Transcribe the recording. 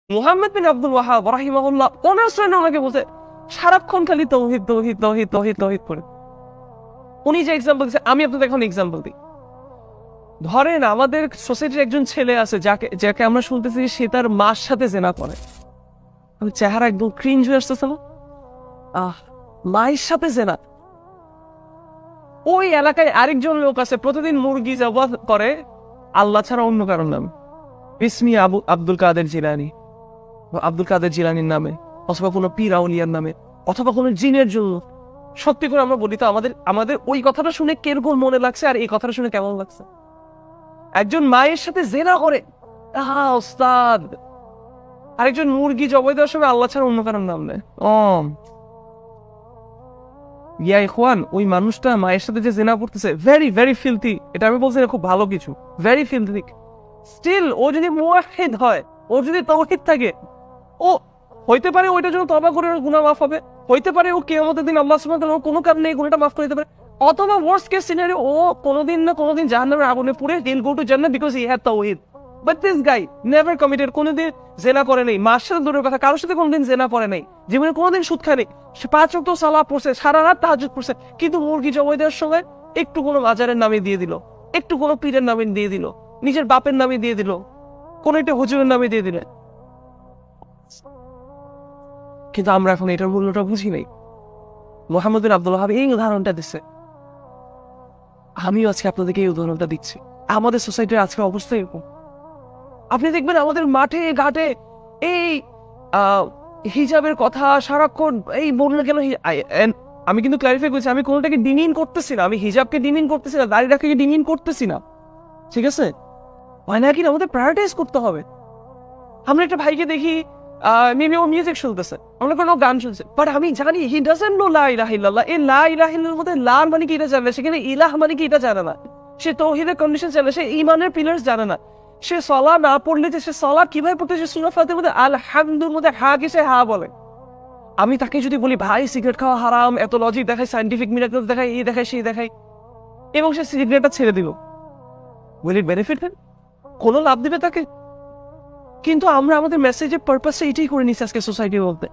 মুহাম্মদ বিন আব্দুল ওয়াহাব রাহিমাহুল্লাহ ওনার শ্রেণী ওনাকে বলছে সারাক্ষণ খালি তৌহিদ তৌহিদ তৌহিদ তৌহিদ তৌহিদ করে। উনি যে এক্সাম্পল দিচ্ছে আমি আপনাদের এখন এক্সাম্পল দিই। ধরেন আমাদের সোসাইটির একজন ছেলে আছে যাকে আমরা শুনতেছি সে তার মার সাথে জেনা করে, চেহারা একদম ক্রিঞ্জ হয়ে আসতেছে না? মায়ের সাথে জেনা। ওই এলাকায় আরেকজন লোক আছে প্রতিদিন মুরগি জবাহ করে আল্লাহ ছাড়া অন্য কারোর নামে, বিসমি আব্দুল কাদের জিলানি, আব্দুল কাদের জিলানির নামে, অথবা কোনো পীর আউলিয়ার নামে, অথবা কোনো জিনের জন্য। সত্যি করে আমরা বলি তো আমাদের ওই কথাটা শুনে কিরকম মনে লাগছে আর এই কথাটা শুনে কেমন লাগছে? একজন মায়ের সাথে জেনা করে ওস্তাদ, আরেকজন মুরগি জবাই দেওয়ার সময় আল্লাহ ছাড়া অন্য কারোর নাম নেয়। ইয়া ইখওয়ান, ওই মানুষটা মায়ের সাথে যে জেনা করতেছে ভেরি ভেরি ফিলথি। এটা আমি বলছি খুব ভালো কিছু, ভেরি ফিলথি। স্টিল ও যদি মুওয়াহিদ হয়, ও যদি তাওহীদ থাকে, ও হইতে পারে ওইটার জন্য তওবা করে গুনাহ মাফ হবে, হইতে পারে ও কিয়ামতের দিন আল্লাহ সুবহানাহু ওয়া তাআলা কোনো কারণে এই গুনাহটা মাফ করে দিতে পারে, অথবা ওয়ার্স্ট কেস সিনারিও ও কোনোদিন না কোনোদিন জাহান্নামের আগুনে পুড়ে he'll go to Jannah because he had তাওহীদ। But this guy never committed, কোনোদিন জেনা করে নাই, মার সাথে দূরের কথা কারোর সাথে কোনোদিন জেনা করে নাই, জীবনে কোনোদিন সুদ খায় নাই, সে 5 ওয়াক্ত সালাত পড়ছে, সারা রাত তাহাজ্জুদ পড়ছে, কিন্তু মুরগি জবাই দেওয়ার সময় একটু কোনো মাজারের নামে দিয়ে দিল, একটু কোনো পীরের নামে দিয়ে দিল, নিজের বাপের নামে দিয়ে দিল, কোন একটা হুজুরের নামে দিয়ে দিলে। কিন্তু আমরা এখন এটার মূল্যটা বুঝি নাই। মুহাম্মদ বিন আব্দুল ওয়াহাব এই উদাহরণটা দিচ্ছে, আমিও আজকে আপনাদেরকে এই উদাহরণটা দিচ্ছি। আমাদের সোসাইটির আজকে অবস্থা এরকম। আপনি দেখবেন আমাদের মাঠে ঘাটে এই হিজাবের কথা সারাক্ষণ এই বললে কেন। আমি কিন্তু ক্লারিফাই করছি, আমি কোনোটাকে ডিমিন করতেছি না, আমি হিজাবকে ডিমিন করতেছি না, দাড়ি রাখাকে ডিমিন করতেছি না, ঠিক আছে? হয় না কি আমাদের প্রায়োরিটাইজ করতে হবে। আমরা একটা ভাইকে দেখি মেবি ও মিউজিক শুনতেছে, আমরা কোনো গান শুনছে, বাট আমি জানি হি ডাজন্ট নো লা ইলাহা ইল্লাল্লাহ। এই লা ইলাহা ইল্লাল্লাহর মধ্যে লা মানে কি এটা জানে না, সেখানে ইলাহ মানে কি এটা জানে না, সে তাওহীদের কন্ডিশন জানে, সে ঈমানের পিলার্স জানে না, সে সালাত না পড়লে যে সে সালাত কিভাবে পড়তে, সে সূরা ফাতিহার মধ্যে আলহামদুর মধ্যে হা কি সে হা বলে। আমি তাকে যদি বলি ভাই সিগারেট খাওয়া হারাম, এত লজিক দেখাই, সায়েন্টিফিক মিরাকল দেখাই, এই দেখাই সেই দেখাই, এবং সে সিগারেটটা ছেড়ে দিল, উইল ইট বেনিফিট হিম? কোনো লাভ দিবে তাকে? কিন্তু আমরা আমাদের মেসেজের পারপাসে এটাই করে নিচ্ছি আজকে সোসাইটি বলতে।